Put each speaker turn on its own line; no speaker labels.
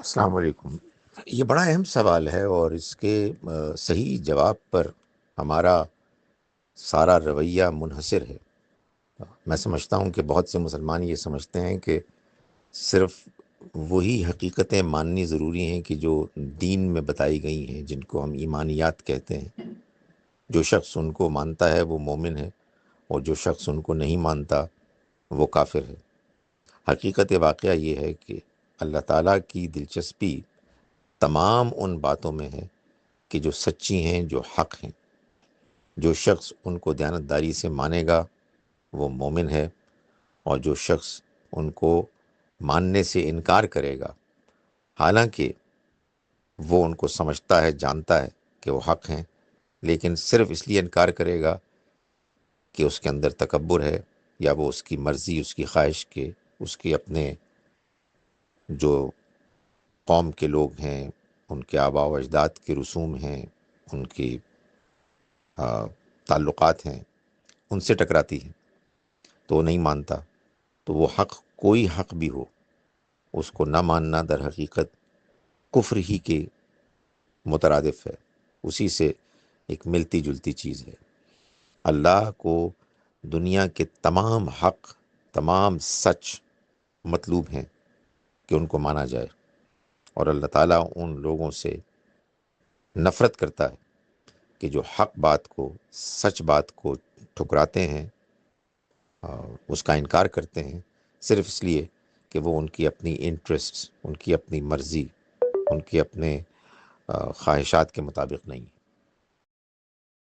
السلام علیکم۔ یہ بڑا اہم سوال ہے اور اس کے صحیح جواب پر ہمارا سارا رویہ منحصر ہے۔ میں سمجھتا ہوں کہ بہت سے مسلمان یہ سمجھتے ہیں کہ صرف وہی حقیقتیں ماننی ضروری ہیں کہ جو دین میں بتائی گئی ہیں، جن کو ہم ایمانیات کہتے ہیں۔ جو شخص ان کو مانتا ہے وہ مومن ہے، اور جو شخص ان کو نہیں مانتا وہ کافر ہے۔ حقیقت واقعہ یہ ہے کہ اللہ تعالیٰ کی دلچسپی تمام ان باتوں میں ہے کہ جو سچی ہیں، جو حق ہیں۔ جو شخص ان کو دیانتداری سے مانے گا وہ مومن ہے، اور جو شخص ان کو ماننے سے انکار کرے گا، حالانکہ وہ ان کو سمجھتا ہے، جانتا ہے کہ وہ حق ہیں، لیکن صرف اس لیے انکار کرے گا کہ اس کے اندر تکبر ہے، یا وہ اس کی مرضی، اس کی خواہش کے، اس کے اپنے جو قوم کے لوگ ہیں، ان کے آباء و اجداد کے رسوم ہیں، ان کی تعلقات ہیں، ان سے ٹکراتی ہے تو وہ نہیں مانتا۔ تو وہ حق، کوئی حق بھی ہو، اس کو نہ ماننا در حقیقت کفر ہی کے مترادف ہے، اسی سے ایک ملتی جلتی چیز ہے۔ اللہ کو دنیا کے تمام حق، تمام سچ مطلوب ہیں کہ ان کو مانا جائے، اور اللہ تعالیٰ ان لوگوں سے نفرت کرتا ہے کہ جو حق بات کو، سچ بات کو ٹھکراتے ہیں، اس کا انکار کرتے ہیں، صرف اس لیے کہ وہ ان کی اپنی انٹرسٹ، ان کی اپنی مرضی، ان کی اپنے خواہشات کے مطابق نہیں۔